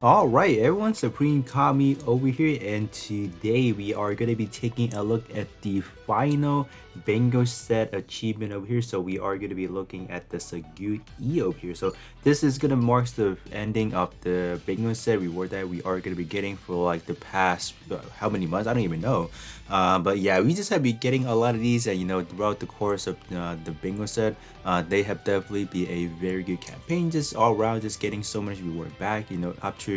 All right, everyone, Supreme Kami over here, and today we are going to be taking a look at the final bingo set achievement over here. So we are going to be looking at the Sagut E over here. So this is going to mark the ending of the bingo set reward that we are going to be getting for like the past how many months? I don't even know. But yeah, we just have been getting a lot of these, and throughout the course of the bingo set, they have definitely been a very good campaign, just all around, just getting so much reward back. Up to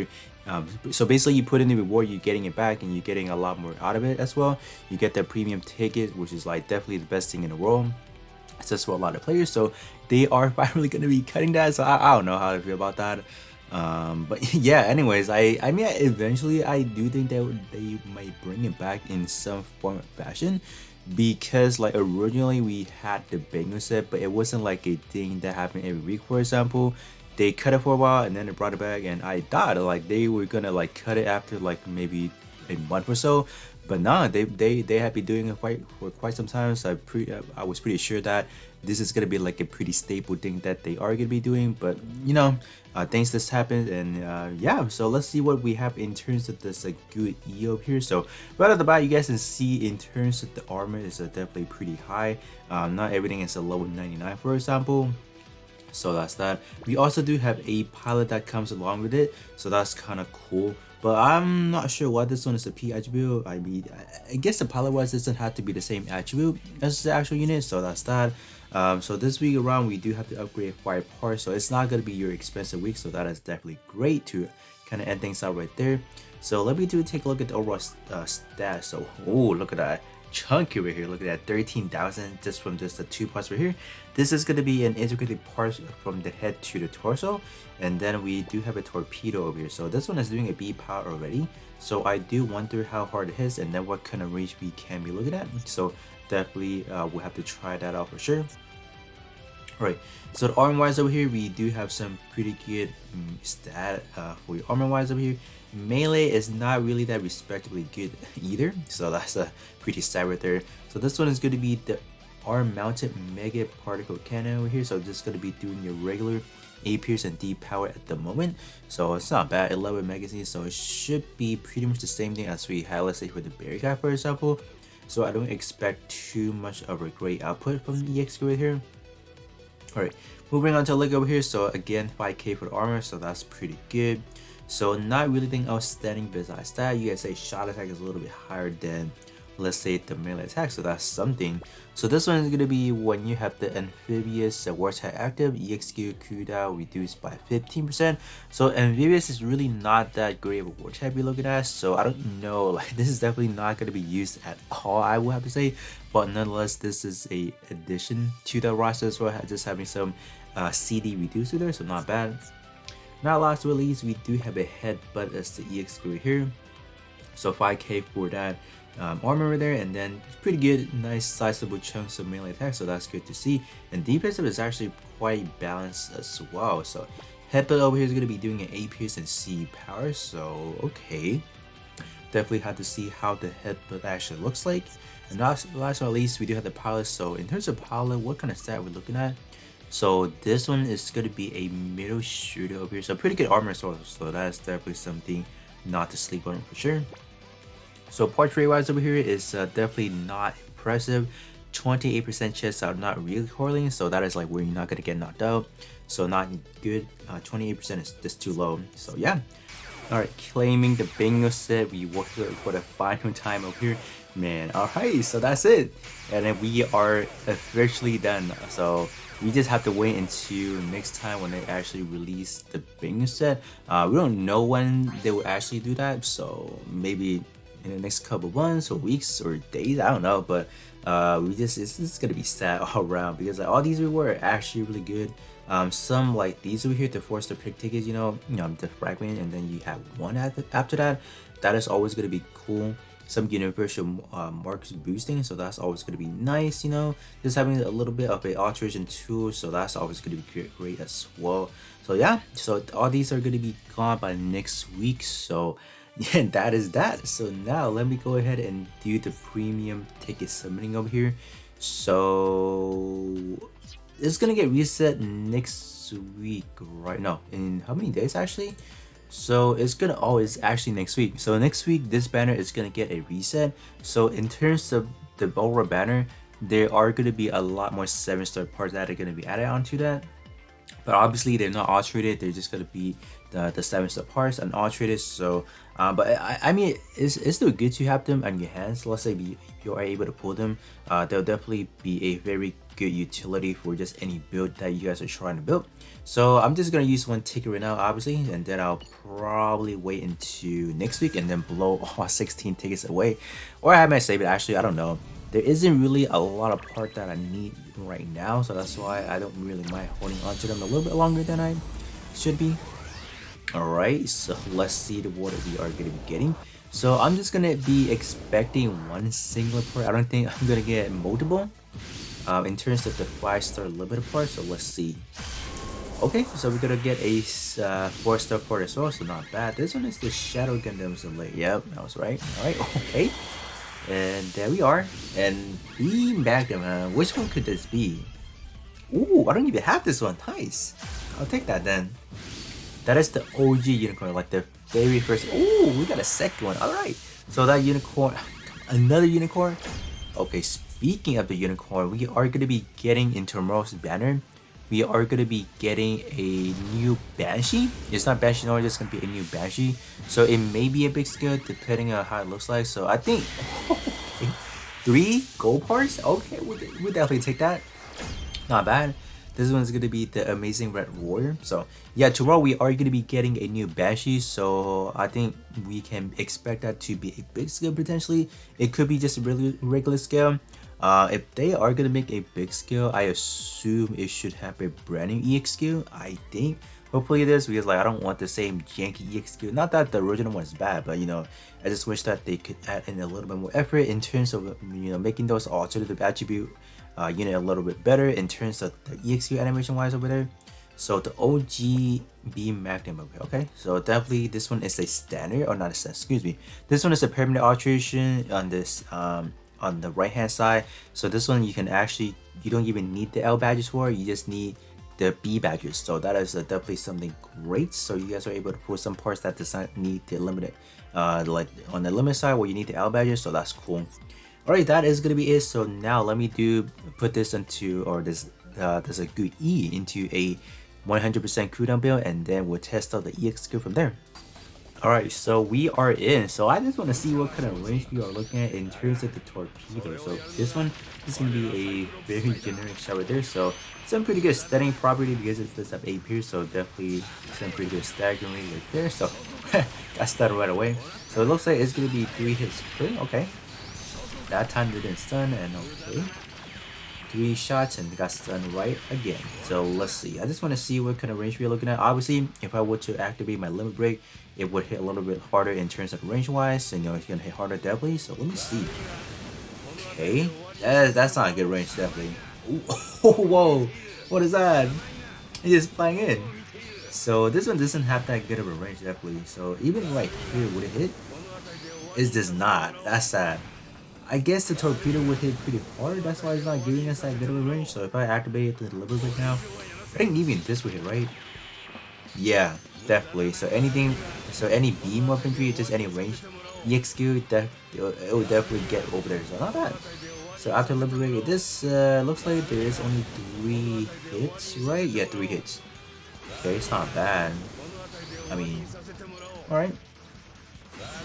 so basically, you put in the reward, you're getting it back, and you're getting a lot more out of it as well. You get that premium ticket, which is like definitely the best thing in the world. It's just for a lot of players, so they are finally gonna be cutting that. So I don't know how to feel about that. But yeah, anyways, I mean, eventually I do think that they might bring it back in some form of fashion, because like originally we had the bingo set, but it wasn't like a thing that happened every week. For example, they cut it for a while and then they brought it back, and I thought like they were gonna like cut it after like maybe a month or so, but nah, they have been doing it for quite some time. So I was pretty sure that this is gonna be like a pretty staple thing that they are gonna be doing. But things just happened, and yeah. So let's see what we have in terms of this good E over here. So right at the bat, you guys can see in terms of the armor is definitely pretty high. Not everything is a level 99, for example. So that's that. We also do have a pilot that comes along with it, so that's kind of cool. But I'm not sure why this one is a P attribute. I mean, I guess the pilot wise doesn't have to be the same attribute as the actual unit, so that's that. So this week around, we do have to upgrade 5 parts, so it's not gonna be your expensive week, so that is definitely great to kind of end things out right there. So let me take a look at the overall stats. So, oh, look at that chunky right here. Look at that, 13,000 just from just the 2 parts right here. This is going to be an integrated part from the head to the torso, and then we do have a torpedo over here. So this one is doing a B power already, so I do wonder how hard it hits and then what kind of range we can be looking at. So definitely we'll have to try that out for sure. Alright, so the armor wise over here, we do have some pretty good stat for your armor wise over here. Melee is not really that respectably good either, so that's a pretty sad right there. So this one is going to be the arm mounted mega particle cannon over here. So this is going to be doing your regular A pierce and D power at the moment, so it's not bad. 11 magazines, so it should be pretty much the same thing as we had, let's say, for the berry guy, for example. So I don't expect too much of a great output from the EX right here. Alright, moving on to leg over here. So again, 5k for the armor, so that's pretty good. So not really anything outstanding besides that. You guys say shot attack is a little bit higher than, let's say, the melee attack, so that's something. So this one is going to be when you have the amphibious war attack active, EXQ cooldown reduced by 15%. So amphibious is really not that great of a war attack we're looking at, so I don't know, like this is definitely not going to be used at all, I would have to say. But nonetheless, this is a addition to the roster as well, just having some CD reducer there, so not bad. Now last but least, we do have a headbutt as the EXQ here, so 5k for that armor right there, and then pretty good, nice sizable chunks of melee attack, so that's good to see. And defensive is actually quite balanced as well. So headbutt over here is going to be doing an A pierce and C power, so okay, definitely have to see how the headbutt actually looks like. And last but not least, we do have the pilot. So in terms of pilot, what kind of stat we're looking at? So this one is going to be a middle shooter over here, so pretty good armor as well, so that's definitely something not to sleep on for sure. So part rate wise over here is definitely not impressive. 28% chance are not really correlating, so that is like where you're not gonna get knocked out. So not good. 28% is just too low. So yeah. Alright, claiming the bingo set. We worked for the final time over here. Man, alright, so that's it. And then we are officially done. So we just have to wait until next time when they actually release the bingo set. We don't know when they will actually do that, so maybe in the next couple months or weeks or days, I don't know. But it's gonna be sad all around, because like, all these rewards are actually really good. Some like these over here to force the pick tickets, the fragment, and then you have one after that. That is always gonna be cool. Some universal marks boosting, so that's always going to be nice, just having a little bit of a alteration tool, so that's always going to be great as well. So yeah, so all these are going to be gone by next week, so yeah, that is that. So now let me go ahead and do the premium ticket submitting over here. So it's gonna get reset next week, right? No, in how many days actually? So it's gonna it's actually next week. So next week this banner is gonna get a reset. So in terms of the overall banner, there are gonna be a lot more 7-star parts that are gonna be added onto that. But obviously they're not all traded. They're just gonna be the 7-star parts and all traded. So but I mean it's still good to have them on your hands. Let's say you are able to pull them. They'll definitely be a very good utility for just any build that you guys are trying to build. So I'm just gonna use one ticket right now, obviously, and then I'll probably wait into next week and then blow all 16 tickets away, or I might save it. Actually, I don't know. There isn't really a lot of part that I need right now, so that's why I don't really mind holding on to them a little bit longer than I should be. Alright, so let's see what we are going to be getting. So I'm just going to be expecting one single part. I don't think I'm going to get multiple in terms of the 5-star limited part, so let's see. Okay, so we're gonna get a 4-star part as well, so not bad. This one is the Shadow Gundam Zelay. Yep, that was right. Alright, okay. And there we are. And Beam Magnum, which one could this be? Ooh, I don't even have this one. Nice. I'll take that then. That is the OG unicorn, like the very first. Ooh, we got a second one. Alright. So that unicorn, another unicorn. Okay, speaking of the unicorn, we are going to be getting in tomorrow's banner. We are going to be getting a new Banshee. It's not Banshee, no, it's going to be a new Banshee. So it may be a big skill depending on how it looks like. So I think 3 gold parts. Okay, we'll definitely take that. Not bad. This one's going to be the Amazing Red Warrior. So yeah, tomorrow we are going to be getting a new Banshee. So I think we can expect that to be a big skill potentially. It could be just a really regular skill. If they are going to make a big skill, I assume it should have a brand new EX skill. I think hopefully it is, because like I don't want the same janky EX skill. Not that the original one is bad, but you know, I just wish that they could add in a little bit more effort in terms of, you know, making those alternative attribute unit a little bit better in terms of the EX skill animation wise over there. So the OG Beam Magnum over here. Okay, so definitely this one is a standard, or not a standard, excuse me. This one is a permanent alteration on this on the right hand side. So this one you can actually, you don't even need the L badges for, you just need the B badges. So that is definitely something great. So you guys are able to pull some parts that does not need the limited like on the limit side where you need the L badges, so that's cool. Alright, that is gonna be it. So now let me put this into, or this there's a good E into a 100% cooldown build, and then we'll test out the EX skill from there. Alright, so we are in. So I just want to see what kind of range we are looking at in terms of the torpedo. So this one is going to be a very generic shot right there. So some pretty good steadying property because it does have 8 pierce. So definitely some pretty good staggering right there. So got started right away. So it looks like it's going to be 3 hits per. Okay. That time they didn't stun, and okay. 3 shots and got stunned right again. So let's see. I just want to see what kind of range we're looking at. Obviously, if I were to activate my limit break, it would hit a little bit harder in terms of range wise, and you know, it's gonna hit harder definitely. So let me see. Okay, that's not a good range definitely. Ooh, whoa, what is that? It's just flying in. So this one doesn't have that good of a range definitely. So even right here, would it hit? It does not. That's sad. I guess the torpedo would hit pretty hard, that's why it's not giving us that good of a range. So if I activate the delivery right now, I think even this would hit, right? Yeah, definitely. So anything, so any beam of infantry, just any range, EX skill, it will definitely get over there. So not bad. So after liberating this, looks like there is only 3 hits, right? Yeah, 3 hits. Okay, it's not bad. I mean, alright.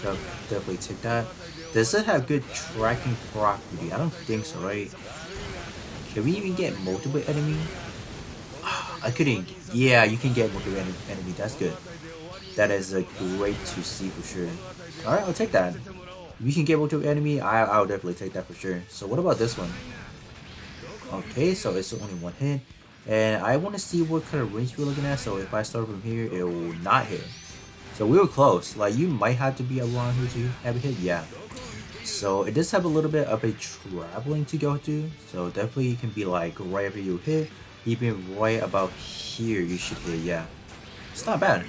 Definitely take that. Does it have good tracking property? I don't think so, right? Can we even get multiple enemy? I couldn't. Yeah, you can get multiple enemy. That's good. That is great to see for sure. Alright, I'll take that. If you can get multiple enemy, I'll definitely take that for sure. So what about this one? Okay, so it's only 1 hit. And I want to see what kind of range we're looking at. So if I start from here, it will not hit. So we were close. Like, you might have to be around here to have a hit. Yeah. So it does have a little bit of a traveling to go to. So definitely you can be like right after you hit. Even right about here you should hit. Yeah. It's not bad.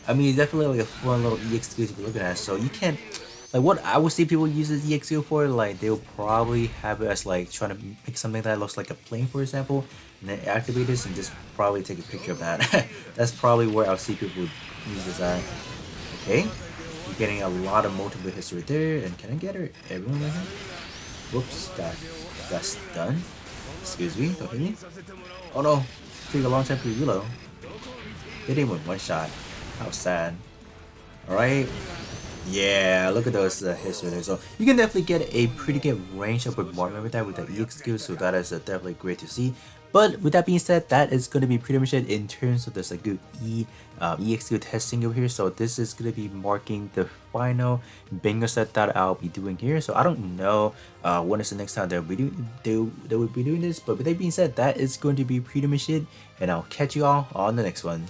I mean, definitely like a fun little EX skill to be looking at. So you can, Like what I would see people use this EXO for, like they'll probably have it as like trying to pick something that looks like a plane, for example, and then activate this and just probably take a picture of that. That's probably where I'll see people use this at. Okay, we're getting a lot of multiple hits right there, and can I get her? Everyone right here? Whoops, got stunned. Excuse me, don't hit me. Oh no, took a long time to reload. Hit him with one shot. How sad. Alright. Yeah, look at those hits right there. So you can definitely get a pretty good range of bombardment with that with the EX skill, so that is definitely great to see. But with that being said, that is going to be pretty much it in terms of this good EX skill testing over here. So this is going to be marking the final bingo set that I'll be doing here. So I don't know when is the next time they'll be they will be doing this. But with that being said, that is going to be pretty much it. And I'll catch you all on the next one.